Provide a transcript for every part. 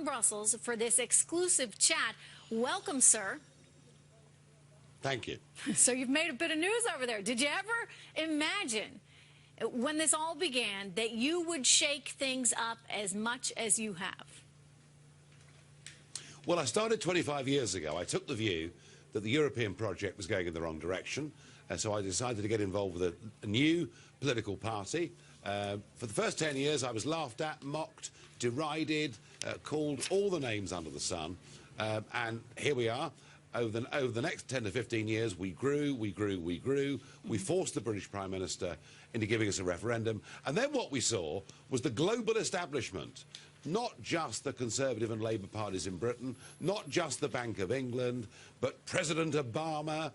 Brussels for this exclusive chat. Welcome, sir. Thank you. So you've made a bit of news over there. Did you ever imagine, when this all began, that you would shake things up as much as you have? Well, I started 25 years ago. I took the view that the European project was going in the wrong direction, and so I decided to get involved with a new political party. For the first 10 years, I was laughed at, mocked, derided, called all the names under the sun, and here we are. Over the next 10 to 15 years, we grew. We forced the British Prime Minister into giving us a referendum. And then what we saw was the global establishment, not just the Conservative and Labour parties in Britain, not just the Bank of England, but President Obama,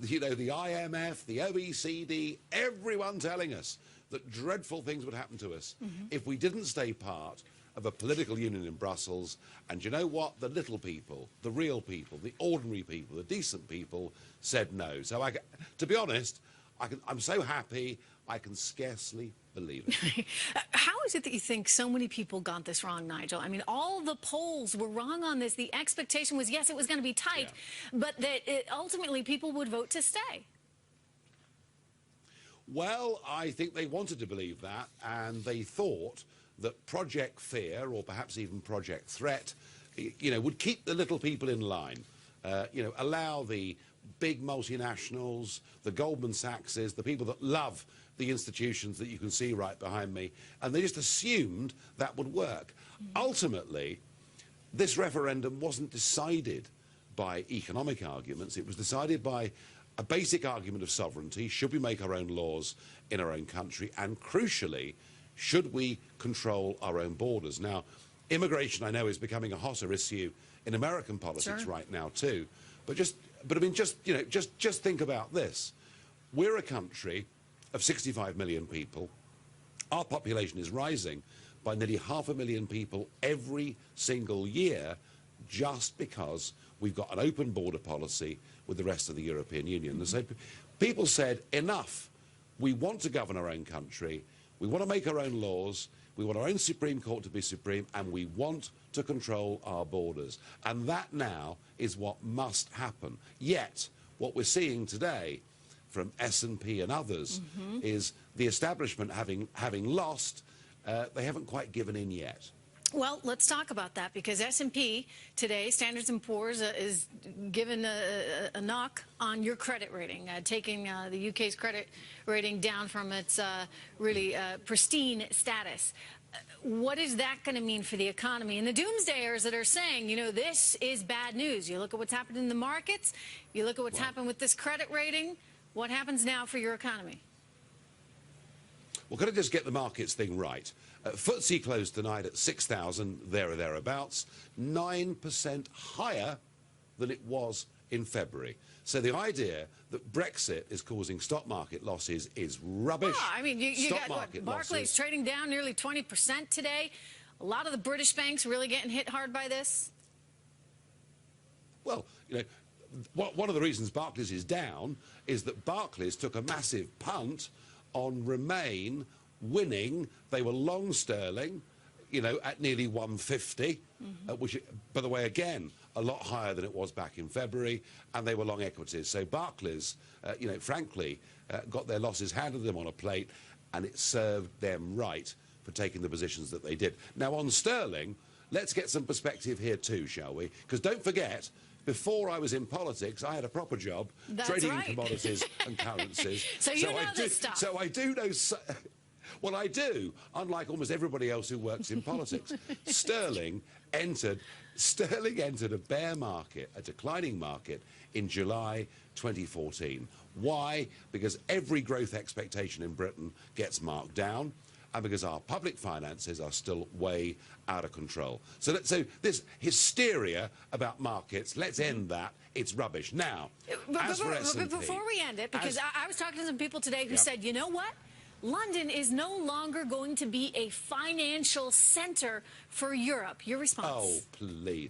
you know, the IMF, the OECD, everyone telling us that dreadful things would happen to us if we didn't stay part of a political union in Brussels. And you know what? The little people, the real people, the ordinary people, the decent people said no. So to be honest, I'm so happy I can scarcely believe it. How is it that you think so many people got this wrong, Nigel? I mean, all the polls were wrong on this. The expectation was, yes, it was going to be tight, but that ultimately people would vote to stay. Well, I think they wanted to believe that, and they thought that Project Fear, or perhaps even Project Threat, you know, would keep the little people in line, you know, allow the big multinationals, the Goldman Sachses, the people that love the institutions that you can see right behind me, and they just assumed that would work. Ultimately, this referendum wasn't decided by economic arguments. It was decided by a basic argument of sovereignty. Should we make our own laws in our own country? And crucially, should we control our own borders? Now, immigration, I know, is becoming a hotter issue in American politics right now too. But I mean, you know, just think about this. We're a country of 65 million people. Our population is rising by nearly 500,000 people every single year, just because we've got an open border policy with the rest of the European Union. And so people said, enough. We want to govern our own country. We want to make our own laws, we want our own Supreme Court to be supreme, and we want to control our borders. And that now is what must happen. Yet, what we're seeing today from S&P and others is the establishment having lost, they haven't quite given in yet. Well, let's talk about that, because S&P today, Standards & Poor's, is given a knock on your credit rating, taking the UK's credit rating down from its really pristine status. What is that going to mean for the economy? And the doomsdayers that are saying, you know, this is bad news. You look at what's happened in the markets, you look at what's happened with this credit rating. What happens now for your economy? Well, can I just get the markets thing right? FTSE closed tonight at 6,000, there or thereabouts, 9% higher than it was in February. So the idea that Brexit is causing stock market losses is rubbish. Oh, I mean, you got what, Barclays trading down nearly 20% today. A lot of the British banks really getting hit hard by this. Well, you know, one of the reasons Barclays is down is that Barclays took a massive punt on Remain winning. They were long sterling, you know, at nearly 150, which, by the way, again, a lot higher than it was back in February, and they were long equities. So Barclays, you know, frankly, got their losses handed to them on a plate, and it served them right for taking the positions that they did. Now, on sterling, let's get some perspective here too, shall we? Because don't forget, before I was in politics, I had a proper job trading in commodities and currencies. So you know this stuff. So I do know... Well, I do, unlike almost everybody else who works in politics. Sterling entered a bear market, a declining market, in July 2014. Why? Because every growth expectation in Britain gets marked down, and because our public finances are still way out of control. So this hysteria about markets, let's end that. It's rubbish. Now, as for S&P... But before we end it, because I was talking to some people today who said, you know what? London is no longer going to be a financial center for Europe. Your response? Oh, please.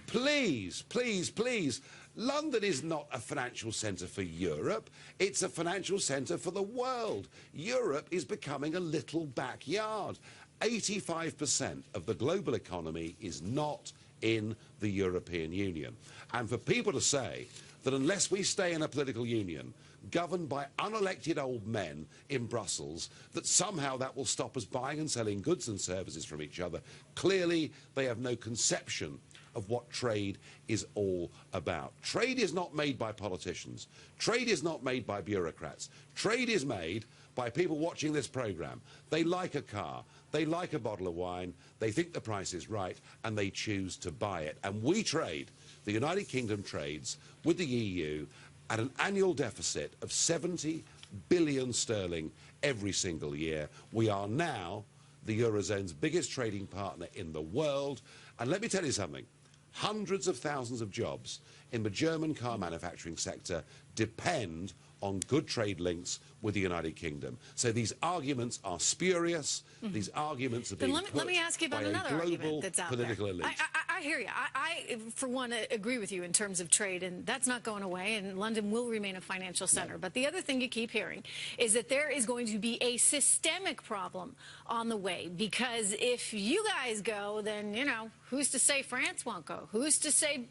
Please, please, please. London is not a financial centre for Europe. It's a financial centre for the world. Europe is becoming a little backyard. 85% of the global economy is not in the European Union. And for people to say that unless we stay in a political union governed by unelected old men in Brussels, that somehow that will stop us buying and selling goods and services from each other, clearly they have no conception of what trade is all about. Trade is not made by politicians. Trade is not made by bureaucrats. Trade is made by people watching this program. They like a car, they like a bottle of wine, they think the price is right, and they choose to buy it. And we trade, the United Kingdom trades with the EU at an annual deficit of 70 billion sterling every single year. We are now the Eurozone's biggest trading partner in the world. And let me tell you something, hundreds of thousands of jobs in the German car manufacturing sector depend on good trade links with the United Kingdom. So these arguments are spurious. These arguments are being put let me ask you about by another a global argument that's out political there. elite. I hear you. I, for one, agree with you in terms of trade, and that's not going away, and London will remain a financial center. But the other thing you keep hearing is that there is going to be a systemic problem on the way, because if you guys go, then, you know, who's to say France won't go? Who's to say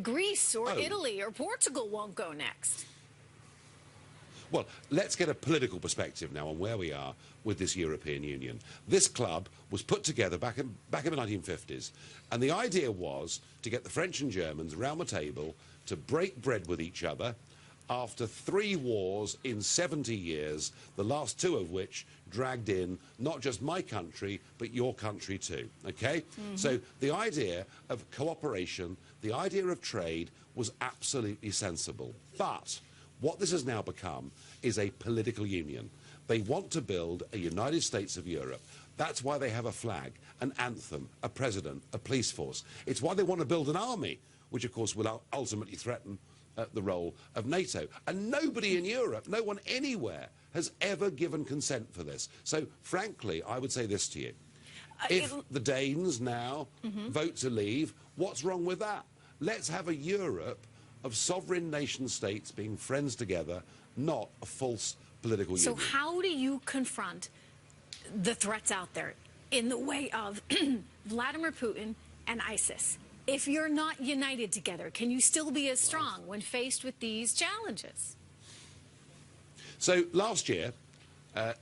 Greece or Italy or Portugal won't go next? Well, let's get a political perspective now on where we are with this European Union. This club was put together back in the 1950s, and the idea was to get the French and Germans around the table to break bread with each other after 3 wars in 70 years, the last 2 of which dragged in not just my country, but your country too, okay? So the idea of cooperation, the idea of trade was absolutely sensible. But what this has now become is a political union. They want to build a United States of Europe. That's why they have a flag, an anthem, a president, a police force. It's why they want to build an army, which of course will ultimately threaten the role of NATO. And nobody in Europe, no one anywhere, has ever given consent for this. So frankly, I would say this to you. If the Danes now vote to leave, what's wrong with that? Let's have a Europe of sovereign nation states being friends together, not a false political union. So how do you confront the threats out there in the way of Vladimir Putin and ISIS? If you're not united together, can you still be as strong when faced with these challenges? So last year,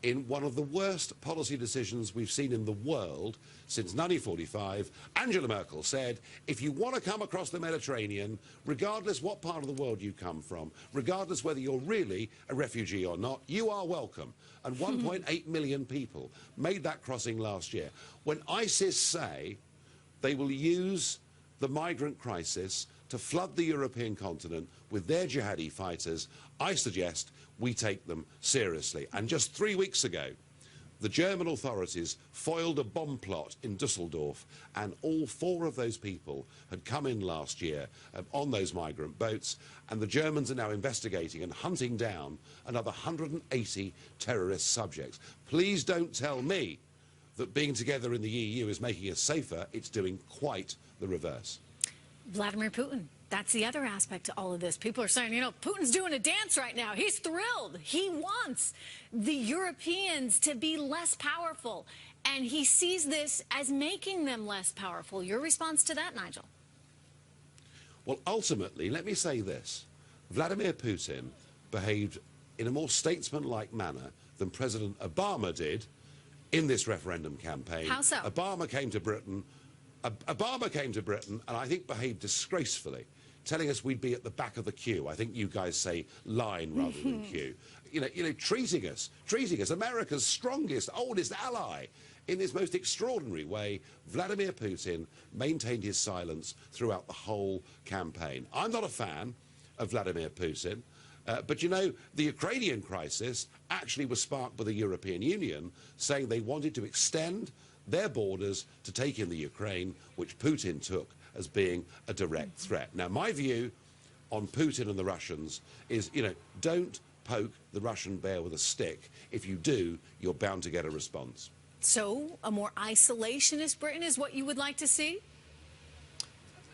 in one of the worst policy decisions we've seen in the world since 1945, Angela Merkel said, if you want to come across the Mediterranean, regardless what part of the world you come from, regardless whether you're really a refugee or not, you are welcome. And 1.8 million people made that crossing last year. When ISIS say they will use the migrant crisis to flood the European continent with their jihadi fighters, I suggest we take them seriously. And just 3 weeks ago, the German authorities foiled a bomb plot in Dusseldorf, and all 4 of those people had come in last year on those migrant boats, and the Germans are now investigating and hunting down another 180 terrorist subjects. Please don't tell me that being together in the EU is making us safer. It's doing quite the reverse. Vladimir Putin. That's the other aspect to all of this. People are saying, you know, Putin's doing a dance right now. He's thrilled. He wants the Europeans to be less powerful, and he sees this as making them less powerful. Your response to that, Nigel? Well, ultimately, let me say this. Vladimir Putin behaved in a more statesman-like manner than President Obama did in this referendum campaign. How so? Obama came to Britain, and I think behaved disgracefully, telling us we'd be at the back of the queue. I think you guys say line rather than queue. You know, treating us, America's strongest, oldest ally, in this most extraordinary way. Vladimir Putin maintained his silence throughout the whole campaign. I'm not a fan of Vladimir Putin, but you know, the Ukrainian crisis actually was sparked by the European Union saying they wanted to extend their borders to take in the Ukraine, which Putin took as being a direct threat. Now, my view on Putin and the Russians is, you know, don't poke the Russian bear with a stick. If you do, you're bound to get a response. So, a more isolationist Britain is what you would like to see?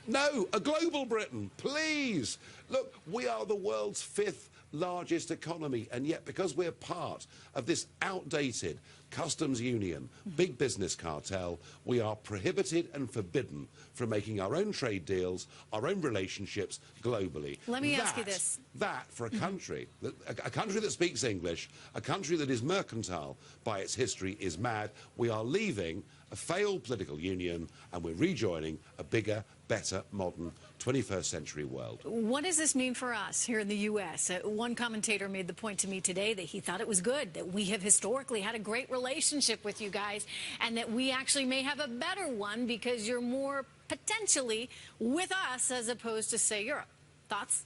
No, a global Britain, please. Look, we are the world's 5th largest economy, and yet because we're part of this outdated, customs union, big business cartel, we are prohibited and forbidden from making our own trade deals, our own relationships globally. Let me ask you this. That, for a country, a country that speaks English, a country that is mercantile by its history, is mad. We are leaving a failed political union and we're rejoining a bigger, better, modern 21st century world. What does this mean for us here in the U.S.? One commentator made the point to me today that he thought it was good, that we have historically had a great relationship with you guys, and that we actually may have a better one because you're more potentially with us as opposed to, say, Europe. Thoughts?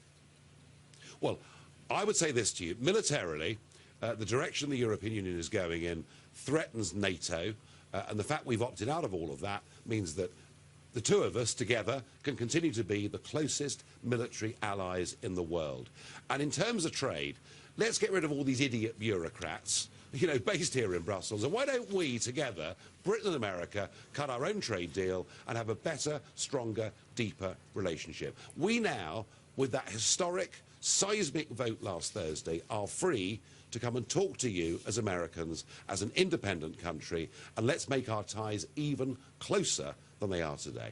Well, I would say this to you. Militarily, the direction the European Union is going in threatens NATO, and the fact we've opted out of all of that means that the two of us together can continue to be the closest military allies in the world. And in terms of trade, let's get rid of all these idiot bureaucrats, you know, based here in Brussels. And why don't we together, Britain and America, cut our own trade deal and have a better, stronger, deeper relationship? We now, with that historic, seismic vote last Thursday, are free to come and talk to you as Americans, as an independent country, and let's make our ties even closer than they are today.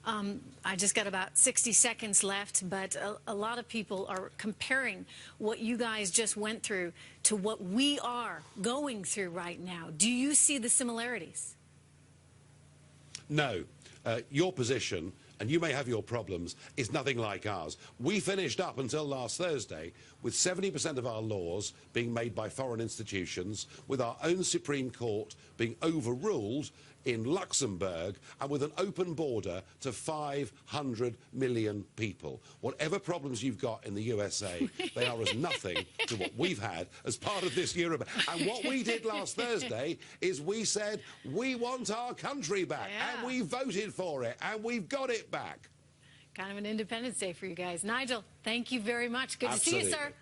I just got about 60 seconds left, but a lot of people are comparing what you guys just went through to what we are going through right now. Do you see the similarities? No. Your position, and you may have your problems, is nothing like ours. We finished up until last Thursday with 70% of our laws being made by foreign institutions, with our own Supreme Court being overruled in Luxembourg, and with an open border to 500 million people. Whatever problems you've got in the USA, they are as nothing to what we've had as part of this Europe. And what we did last Thursday is we said, we want our country back, and we voted for it, and we've got it back. Kind of an Independence Day for you guys. Nigel, thank you very much. Good to see you, sir.